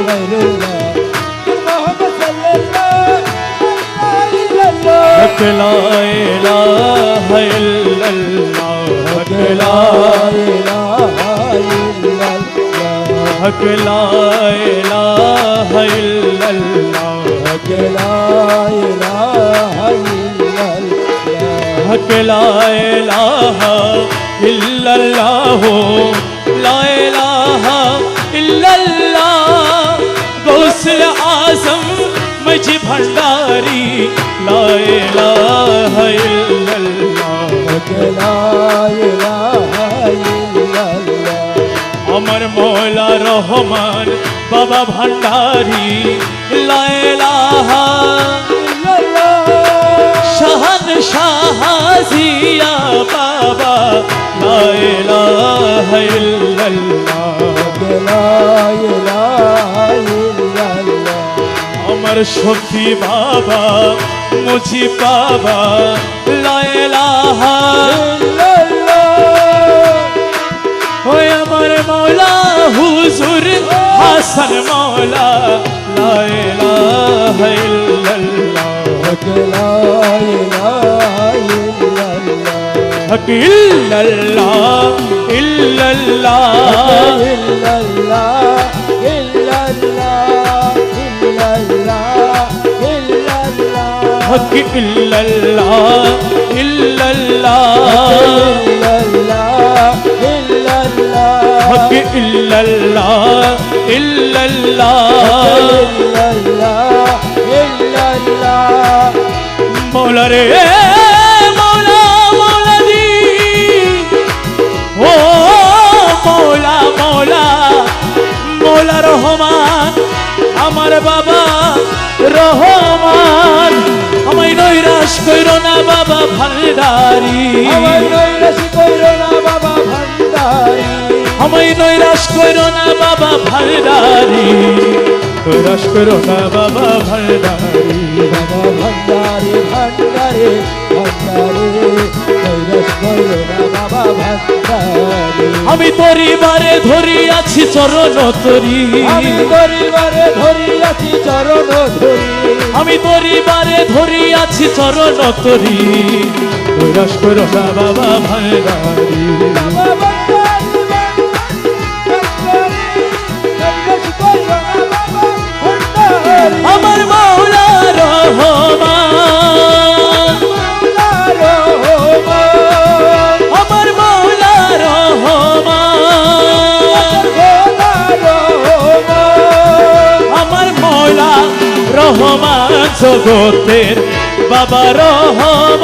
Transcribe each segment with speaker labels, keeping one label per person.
Speaker 1: গায়রুল্লাহ মোহাম্মদ সাল্লাল্লাহু
Speaker 2: হক লা ইলাহা ইল্লাল্লাহ হক লা
Speaker 1: ইলাহা ইল্লাল্লাহ
Speaker 2: হক লা ইলাহা ইল্লাল্লাহ
Speaker 1: হক লা ইলাহা ইল্লাল্লাহ
Speaker 2: হক লা ইলাহা ইল্লাল্লাহ লা ইলাহা ইল্লাল্লাহ গৌসুল আজম মজি ভণ্ডারি লা ইলাহা ইল্লাল্লাহ
Speaker 1: হক লা ইলাহা ইল্লাল্লাহ
Speaker 2: আমার মৌলা রহমান বাবা ভণ্ডারি লা ইলাহা শাহান শাহাজিয়া বাবা লা ইলাহা ইল্লাল্লাহ
Speaker 1: লা ইলাহা ইল্লাল্লাহ
Speaker 2: আমার শফি বাবা মুজি বাবা লা ইলাহা ওই আমার মৌলা হুজুর হাসান মৌলা লা ইলাহা ইল্লাল্লাহ
Speaker 1: হক লা ইলাহা ইল্লাল্লাহ
Speaker 2: হক ইল্লাল্লাহ ইল্লাল্লাহ
Speaker 1: ইল্লাল্লাহ ইল্লাল্লাহ ইল্লাল্লাহ ইল্লাল্লাহ
Speaker 2: হক ইল্লাল্লাহ ইল্লাল্লাহ হক ইল্লাল্লাহ ইল্লাল্লাহ মৌলা রে মৌলা মৌলা দি ও মৌলা মৌলা মৌলা রহমান আমার বাবা রহমান আমায় নৈরাশ কইরো না বাবা ভান্ডারি
Speaker 1: আমায় নৈরাশ কইরো না বাবা ভান্ডারি
Speaker 2: আমায় নৈরাশ কইরো না বাবা ভান্ডারি নৈরাশ কইরো না বাবা ভান্ডারি
Speaker 1: বাবা ভান্ডারি ভান্ডারি ভান্ডারি নৈরাশ কইরো না বাবা ভান্ডারি
Speaker 2: আমি পরিবারে ধরি আছি চরণ তরি
Speaker 1: আমি পরিবারে ধরি আছি চরণ ধরি
Speaker 2: আমি পরিবারে ধরি আছি চরণ তরি নৈরাশ কইরো না বাবা ভান্ডারি
Speaker 1: বাবা ভান্ডারি ভান্ডারি নৈরাশ কইরো না বাবা ভান্ডারি
Speaker 2: আমার মৌলা রহমান
Speaker 1: মাওলা রহমান
Speaker 2: আমার মৌলা রহমান
Speaker 1: মাওলা রহমান
Speaker 2: আমার মৌলা রহমান জগতের বাবা রহমান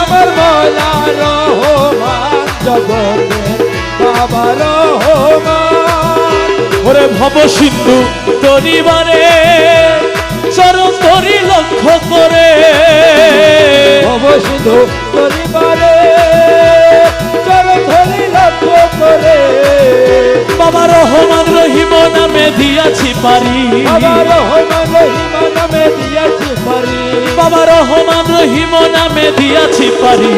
Speaker 1: আমার মাওলা রহমান জগতের বাবা রহমান
Speaker 2: ওরে ভব সিন্ধু তরিবারে চরণ তরি লক্ষ্য করে
Speaker 1: অবশিধু পরিবারে চরণ ধরি লক্ষ্য করে
Speaker 2: বাবা রহমান রহিম নামে দিয়াছি পারি
Speaker 1: বাবা রহমান রহিম নামে দিয়েছি পারি
Speaker 2: বাবা রহমান রহিম নামে দিয়াছি পারি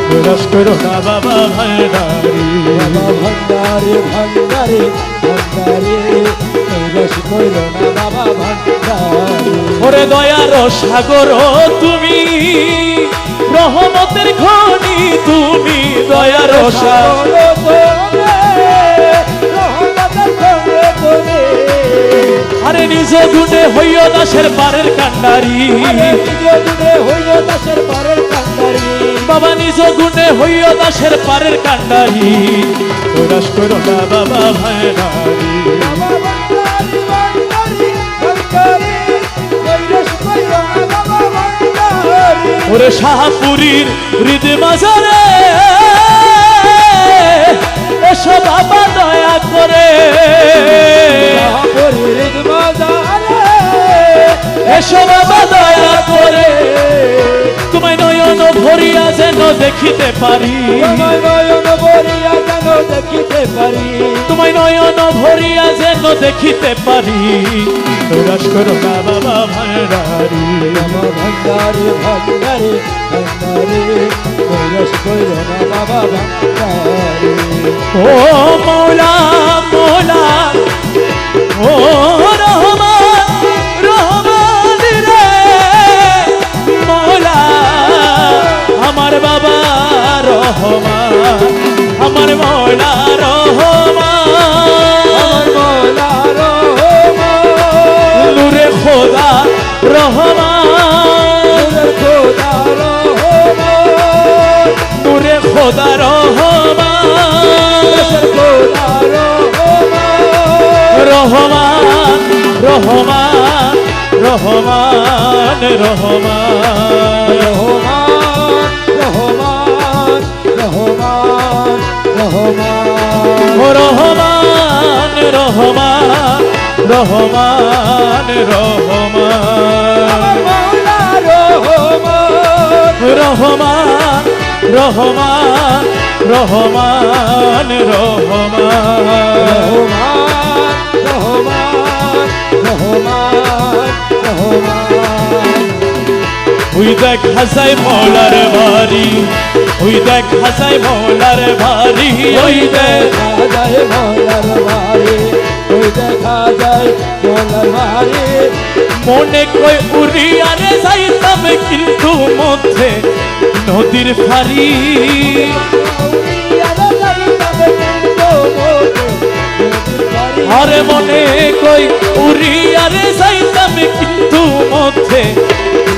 Speaker 2: নৈরাশ করো না বাবা ভান্ডারি
Speaker 1: বাবা ভান্ডারি ভান্ডারি ভান্ডারি নৈরাশ কইরো না বাবা ভান্ডারি
Speaker 2: ওরে দয়ার সাগর তুমি রহমতের খনি তুমি দয়ার সাগর আরে নিজ গুণে হইয় দাসের পারের কান্ডারি বাবা নিজ গুণে হইয় দাসের পারের কান্ডারি নৈরাশ করো না বাবা ভান্ডারি ওরে শাহপুরীর হৃদয় মাঝারে এসো বাবা দয়া করে এসো বাবা দয়া করে তোমায় নয়ন ভরিয়া যেন দেখিতে পারি তোমায় নয়ন ভরিয়া যেন দেখিতে পারি নৈরাশ করো না বাবা ভান্ডারি
Speaker 1: ভান্ডারি ভান্ডারি ভান্ডারি নৈরাশ কইরো না বাবা ভান্ডারি
Speaker 2: ও মৌলা মৌলা ও আমার মৌলা রহমান
Speaker 1: আমার মৌলা রহমান
Speaker 2: নূরে খোদা রহমান
Speaker 1: নূরে খোদা রহমান
Speaker 2: নূরে খোদা রহমান
Speaker 1: খোদা রহমান
Speaker 2: রহমান রহমান রহমান রহমান
Speaker 1: রহমান রহমান রহমান
Speaker 2: রহমান রহমান রহমান রহমান
Speaker 1: আমার মৌলা রহমান
Speaker 2: রহমান রহমান রহমান রহমান
Speaker 1: রহমান রহমান
Speaker 2: ওই দেখ হাসাই মৌলার বাড়ি ওই দেখ হাসাই মৌলার বাড়ি ওই দেখ
Speaker 1: দেখা যায় মৌলার বাড়ি ওই দেখা যায় মৌলার বাড়ি
Speaker 2: মনে কই উড়িয়ারে যাইতাম কিন্তু মধ্যে নদীর ফারি আরে মনে কই উড়িয়ারে যাইতাম কিন্তু মধ্যে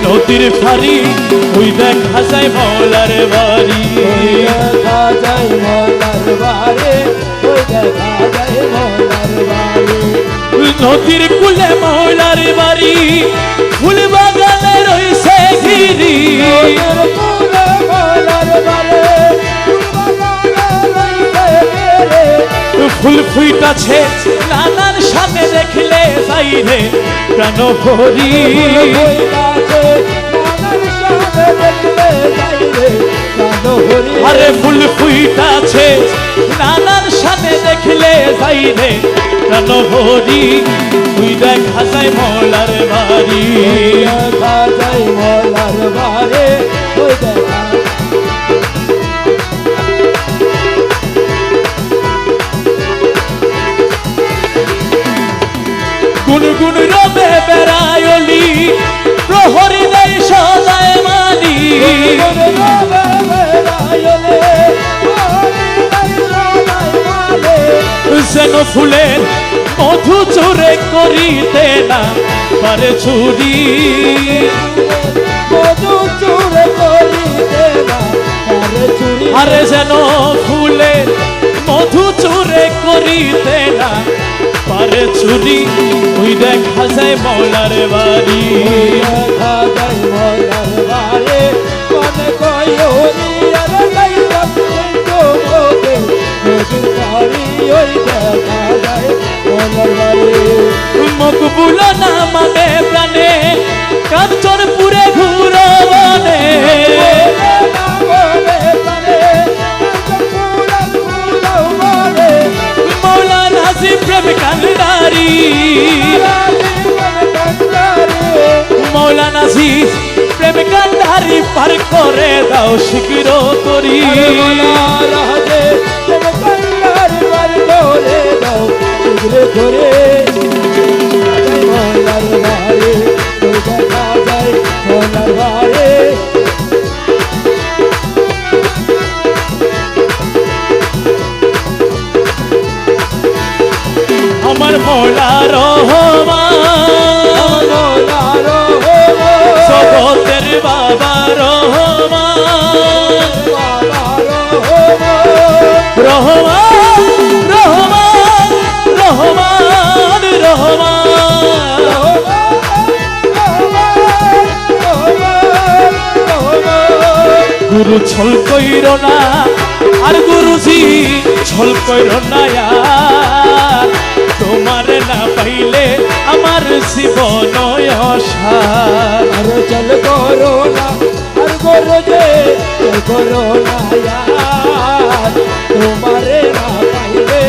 Speaker 2: নদীর ফারি ওই দেখ হাসাই মৌলার বাড়ি
Speaker 1: দেখা যায় মৌলার বাড়ি ওই দেখা যায় মৌলার বাড়ি
Speaker 2: নদীর কুলে মৌলার বাড়ি ফুল বাগানে রইছে ঘিরি ফুল ফুইটাছে নানার সামনে দেখলে যাইরে প্রাণ ভরি আরে ফুল ফুইটাছে নানার সামনে দেখলে যাইরে প্রাণ ভরি তুই দেখ হাসাই মৌলার বাড়ি
Speaker 1: দেখা যায় মৌলার বাড়ি ওই দেখা
Speaker 2: গুনগুন রবে বেড়ায়লি প্রহরী দেয় সদায় মালি যেন ফুলের মধু চুরে করিতে না পারে চুরি
Speaker 1: মধু চুরে করিতে না পারে চুরি
Speaker 2: আরে যেন ফুলের মধু চুরে করিতে না পারে চুরি ওই দেখা যায় মৌলার বাড়ি
Speaker 1: দেখা যায় মৌলার বাড়ি মনে কই হরিয়ার গাইলাম কিন্তু মোকে নদীর বাড়ি ওই দেখা যায় মৌলার বাড়ি
Speaker 2: মকবুল না মানে প্রাণে কাঞ্চনপুরে ঘুরো বনে মৌলা নাসিব প্রেম কান্দারি মৌলা নাসিব প্রেম কান্দারি পার করে দাও শিকির করি
Speaker 1: করে মৌলার বাড়ি দেখা যায় মৌলার বাড়ি
Speaker 2: আমার মৌলা রহমান জগতের বাবা রহমান রহমান রহমান রহমান রহমান গুরু ছল কইর না আর গুরুজি ছল কইর না আর তোমার না পাইলে আমার জীবন অসার
Speaker 1: আরে চল করো না আর করো যে চল করো না यार তোমারে না পাইলে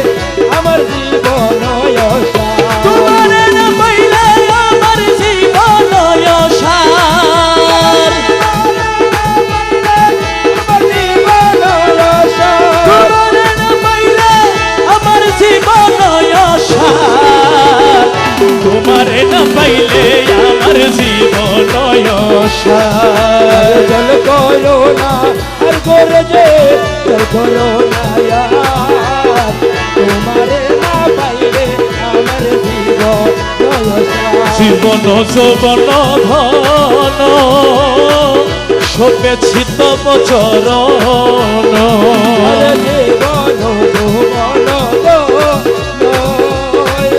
Speaker 1: আমার জীবন অসার
Speaker 2: তোমারে না পাইলে আমার জীবন অসার তোমারে না পাইলে আমার জীবন অসার তোমারে না পাইলে আমার জীবন অসার
Speaker 1: চল করো না আর করো যে চল করো না यार
Speaker 2: জীবন যৌবন ধন শোভেছি তব চরণ
Speaker 1: আরে জীবন ভুবন গো নয়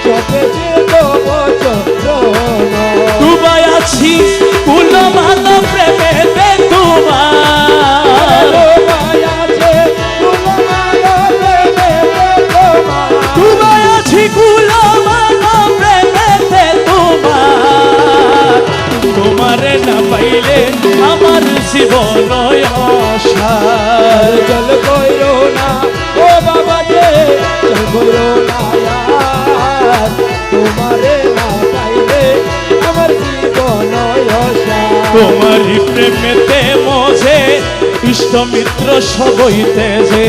Speaker 1: চোখে যে বচন
Speaker 2: ডুবাই আছি কুলমান প্রেমেতে তোমার ডুবাই আছি কুলমান প্রেমেতে তোমার তোমারে না পাইলে আমার জীবন অসার
Speaker 1: চল কইরো না ও বাবা যে চল কইরো না यार তোমারে না পাইলে আমার জীবন অসার
Speaker 2: তোমারি প্রেমেতে মজে ইষ্ট মিত্র সবইতেছে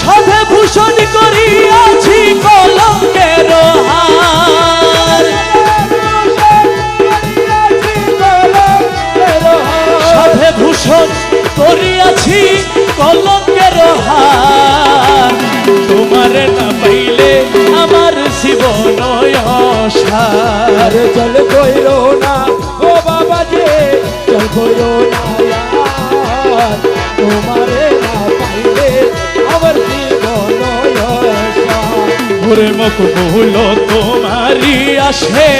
Speaker 2: সাধে ভূষণ করিয়াছি কলঙ্কের হার সাধে ভূষণ করিয়াছি কলঙ্কের হার তোমারে না পাইলে আমার জীবন অসার
Speaker 1: চল কইরো না ও বাবা যে চল কইরো না यार তোমারে না পাইলে আমার জীবন অসার
Speaker 2: ওরে মকবুল তোমারি আসে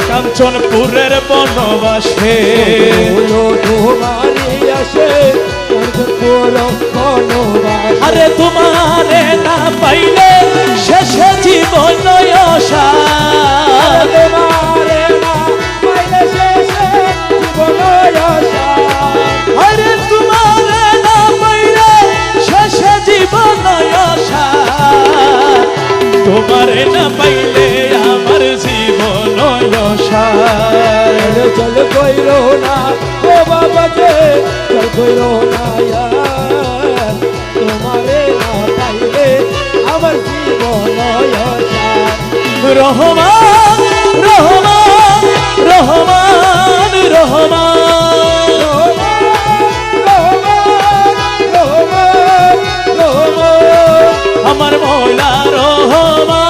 Speaker 2: কাঞ্চনপুরের বনবাসে
Speaker 1: বলো তোমারি আসে কাঞ্চনপুর বনবাসে
Speaker 2: আরে তোমারে না পাইলে শেষে জীবন অসার
Speaker 1: তোমারে না পাইলে শেষে জীবন অসার
Speaker 2: আরে তোমারে না পাইলে শেষে জীবন অসার তোমারে না পাইলে আমার জীবন অসার
Speaker 1: চল কইরো না ও বাবা যে চল কইরো না यार তোমারে না পাইলে আমার জীবন অসার
Speaker 2: রহমান রহমান রহমান রহমান আমার মৌলা রহমান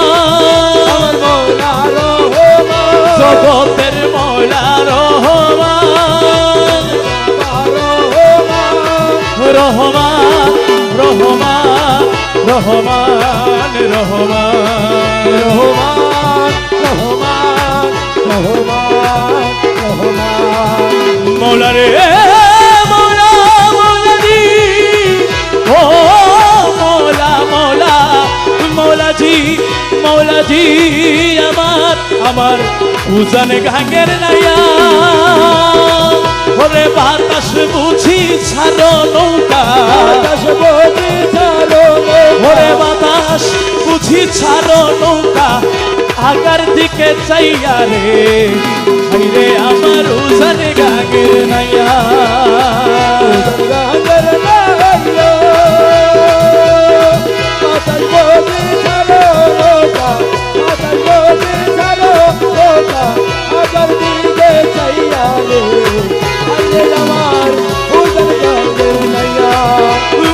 Speaker 2: জগতের মৌলা রহমান রহমান রহমান রহমান রহমান মৌলা রে মৌলা মৌলাজি ও মৌলা মৌলা মৌলাজি মৌলাজি আমার উজান গাঙ্গের নাইয়া ওরে বাতাস বুঝি ছাড়ো নৌকা ওরে বাতাস বুঝি ছাড়ো নৌকা আগার দিকে চাইয়া রে হাইরে আমার উজান গাঙ্গের নাইয়া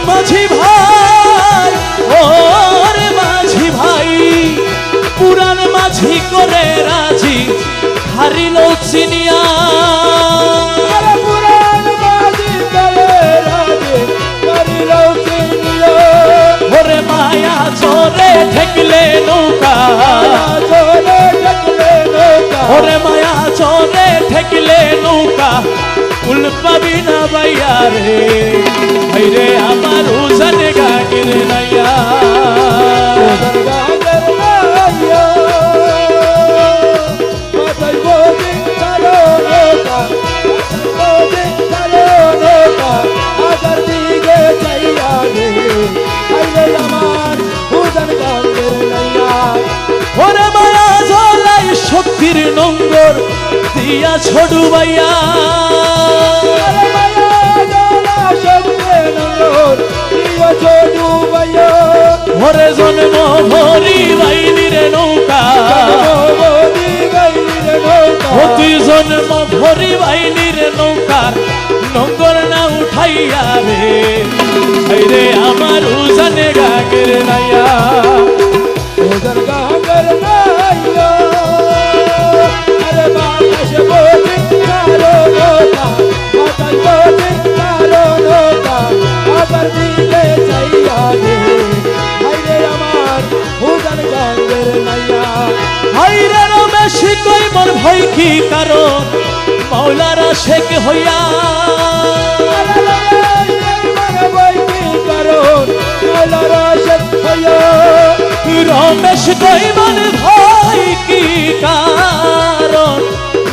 Speaker 2: মাঝি ভাই ওরে মাঝি ভাই পুরান মাঝি করে রাজি হারিল চিনিয়া ওরে মায়া চোরে ঠেকলে নৌকা ওরে মায়া চোরে ঠেকলে নৌকা উল পাবি না বাইয়া রে ভাইরে আমার উজান গাঙ্গের নাইয়া ওরে মায়া জ্বলাই শক্তির নঙ্গর দিয়া ছড়ু বাইয়া ওরে জন্ম ভরি বাইলির নৌকা ও তুই জন্ম ভরি বাইলির নৌকার নঙ্গর না উঠ উঠাইয়া রে রে আমার উজানে গাগের নাইয়া
Speaker 1: উজান গাঙ্গের নাইয়া আরে বাতাস বলি কারো নৌকা বাতাস বলি কারো নৌকা আবার দিকে চাইয়া রে হাইরে আমার উজান গাঙ্গের নাইয়া
Speaker 2: হাইরে রমেশ কই মোর ভয় কি কারণ মাওলারা শেখ হইয়া রমেশ কইমান ভয় কি কারণ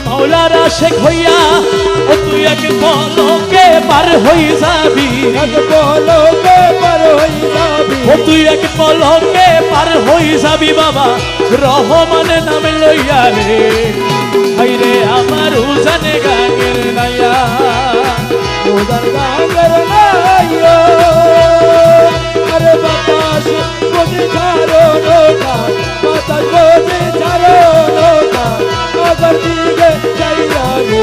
Speaker 2: মাওলারা শেখ হইয়া ও তুই এক পলকে পার হই যাবি ও তুই এক পলকে পার হই যাবি বাবা রহমান নাম লইয়া রে হাইরে আমার উজানে গাঙ্গের নাইয়া
Speaker 1: উজান গাঙ্গের নাইয়া আরে বাতাস বলি ছাড়ো নৌকা বাতাস বলি ছাড়ো নৌকা আবার দিকে চাইয়া রে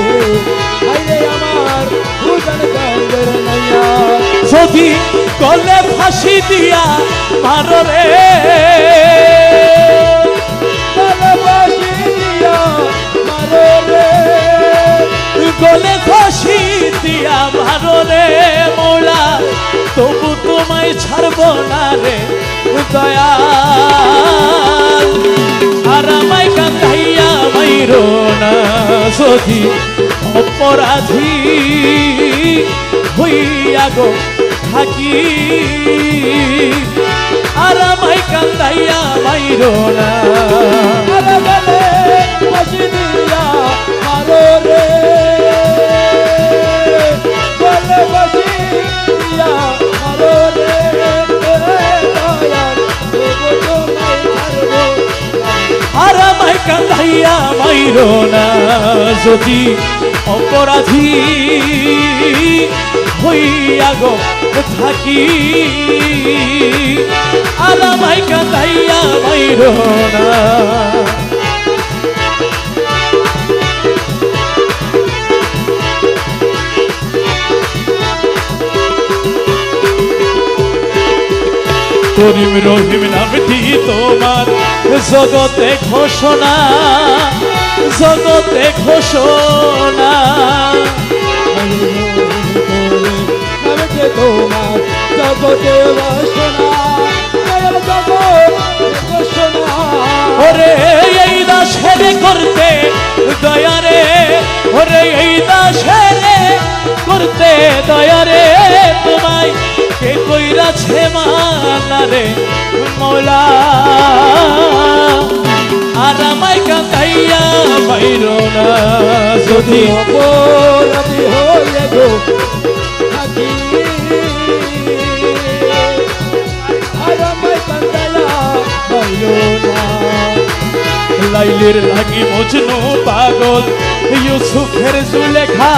Speaker 1: হাইরে আমার উজান গাঙ্গের নাইয়া
Speaker 2: যদি গলে ফাঁসি দিয়া মারো রে
Speaker 1: ভালোবাসি দিয়া মারো রে
Speaker 2: গলে ফাঁসি দিয়া মারো রে মৌলা তবু তোমায় ছাড়বো না রে দয়াল আর আমায় কান্দাইয়া মাইরো না যদি অপরাধী হইয়া গো থাকি আর আমায় কান্দাইয়া মাইরো না
Speaker 1: আরে গলে ফাঁসি দিয়া মারো রে গলে ফাঁসি দিয়া মারো রে দয়াল তবু তোমায় ছাড়বো
Speaker 2: আর আমায় কান্দাইয়া মাইরো না যদি অপরাধী হইয়া গো থাকি আর আমায় কান্দাইয়া মাইরো না করিম রহিম নামটি তোমার জগতে ঘোষণা জগতে ঘোষণা
Speaker 1: নামে তোমার জগতে বাসনা জগৎ ঘোষণা
Speaker 2: ওরে এই দাসের করতে দয়ারে ওরে এই দাসের করতে দয়ারে তোমায় কে কইরাছে মানা রে মৌলা আর আমায় কাঁদাইয়া মাইরো না যদি
Speaker 1: অপরাধী হয়ে গো থাকি আর আমায় কান্দাইয়া হইল না
Speaker 2: লাইলের লাগি মজনু পাগল ইউসুফের জুলেখা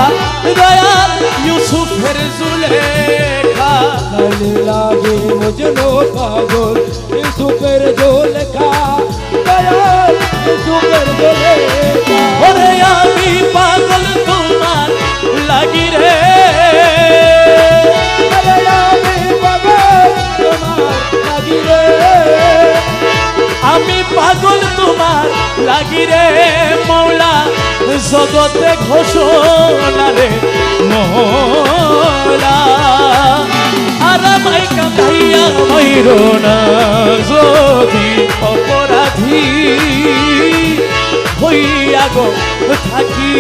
Speaker 2: দয়াল ইউসুফের জুলেখা
Speaker 1: লাইলে লাগে মজনু পাগল ইউসুফের জোলেখা দয়াল ইউসুফের জোলেখা
Speaker 2: ওরে আমি পাগল তোমার লাগি রে
Speaker 1: আরে আমি পাগল তোমার লাগি রে
Speaker 2: আমি পাগল তোমার লাগি রে মৌলা জগতে ঘোষণা রে মৌলা আর আমায় কাঁদাইয়া মাইরো না যদি অপরাধী হইয়া গো থাকি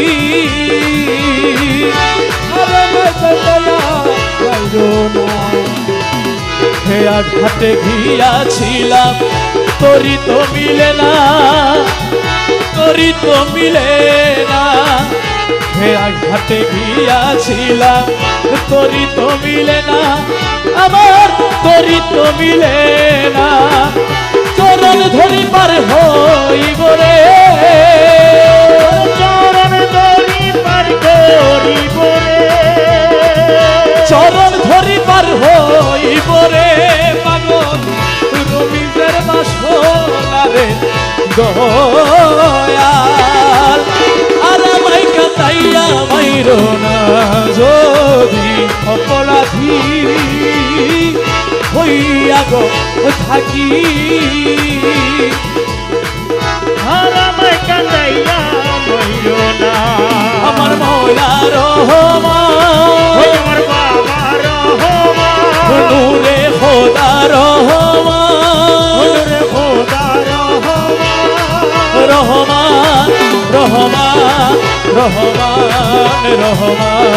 Speaker 1: আর আমায় কান্দাইয়া হইল না
Speaker 2: হে আঘাতে গিয়াছিলাম তোরি তো মিলে না তোরি তো মিলে না হে আঘাতে গিয়াছিলাম তোরি তো মিলে না আমার তোরি তো মিলে না চরণ ধরি পার হইব রে চরণ ধরি পার করিব রে চরণ ধরি পার হইব রে পাগল রমিজের বাসনা রে দয়াল আর আমায় কাঁদাইয়া মাইরো না যদি লইয়া গো থাকি
Speaker 3: আর আমায় কান্দাইয়া মইরো না
Speaker 2: আমার মৌলা রহমান
Speaker 3: ওই আমার বাবা রহমান
Speaker 2: নূরে খোদা রহমান
Speaker 3: ওরে খোদা রহমান
Speaker 2: রহমান রহমান রহমান রহমান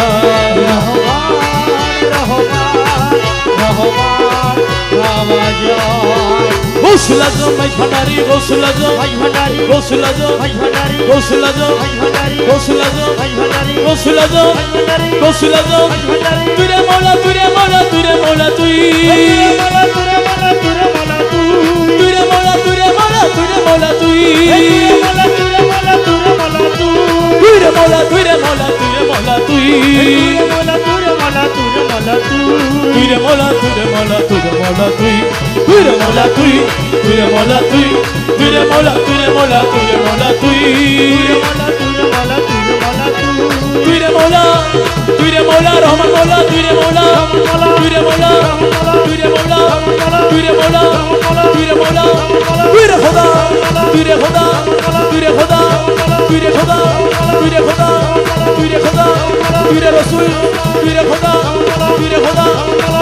Speaker 2: গোসল আজম ভাই ভান্ডারি গোসল আজম গোসল আজম গোসল আজম গোসল আজম গোসল আজম গোসল আজম তুরে মৌলা তুরে মৌলা তুরে মৌলা তুই তুরে মৌলা তুরে মৌলা তুরে মৌলা তুই তুরে মৌলা তুরে মৌলা তুরে মৌলা তুই তুরে মৌলা তুরে মৌলা তুরে মৌলা তুই তুরে মৌলা তুই তুরে মৌলা তুই তুরে মৌলা তুরে মৌলা তুরে মৌলা তুই তুরে মৌলা তুরে মৌলা রহমান মৌলা তুরে মৌলা তুরে মৌলা তুরে মৌলা তুরে মৌলা তুরে মৌলা তুরে খোদা তুরে খোদা তুরে খোদা তুরে খোদা তুরে খোদা তুরে খোদা তুরে রসুল তুরে খোদা তুরে খোদা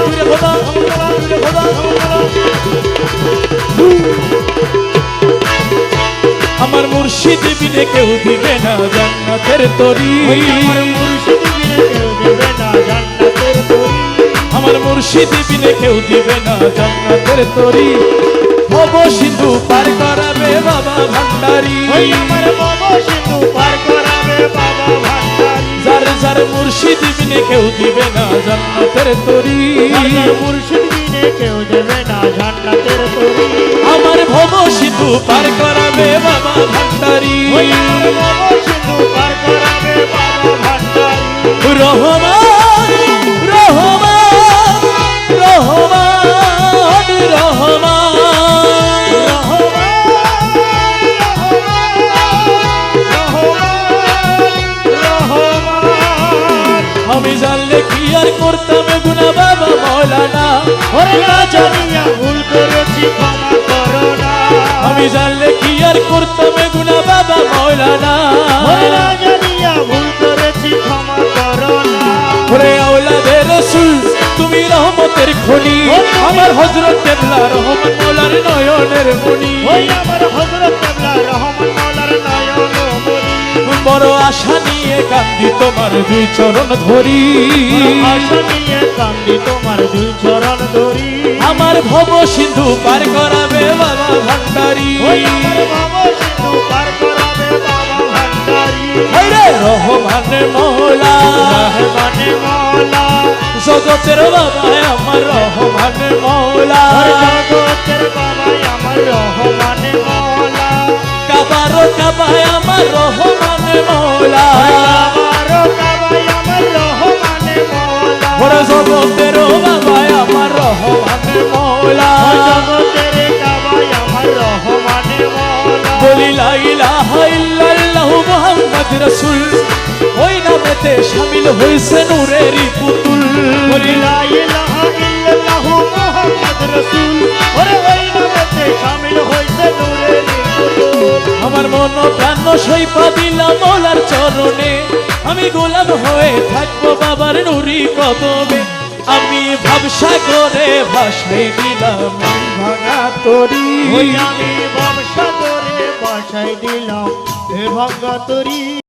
Speaker 2: তুরে খোদা তুরে খোদা আমার মুর্শিদ বিনে কেউ দিবে না জান্নাতের তরি আমার মুর্শিদ বিনে কেউ দিবে না জান্নাতের তরি ভব সিন্ধু পার করাবে বাবা ভান্ডারি যার যার মুর্শিদ বিনে কেউ দিবে না জান্নাতের তরি আমার ভব সিন্ধু পার করাবে বাবা ভান্ডারি রহমান রহমান রহমান রহমান আমি জানলে কি আর করতাম গুনা বাবা মৌলানা আমি জানলে কি আর করতাম গুনা বাবা মৌলানা ওরে আওলাদে রসুল তুমি রহমতের খনি আমার হযরত কেবলা রহমান মৌলার নয়নের মনি বড় আশা নিয়ে কান্দি তোমার দুই চরণ ধরি আমার ভব সিন্ধু পার করাবে বাবা ভান্ডারি রে রহমান মৌলা জগতের বাবা আমার রহমান মৌলা কাবারো কাবায় আমার রহমান মৌলা বড় জগতের বাবা আমার রহমান মৌলা বলি লা ইলাহা ইল্লাল্লাহু মুহাম্মদ রাসূল ওই নামেতে শামিল হইছে নূরেরই পুতুল বলি লা ইলাহা ইল্লাল্লাহু মুহাম্মদ রাসূল ওরে ওই নামেতে শামিল হইছে নূরেরই পুতুল আমার মন প্রাণ সইপা দিলাম মৌলার চরণে আমি গোলাম হয়ে থাকবো বাবার নুরি কদমে আমি ভাবসাগরে ভাসাই দিলাম ভাঙা তরি
Speaker 3: আমি ব্যবসা করে বাসায় দিলাম ভাঙা তরি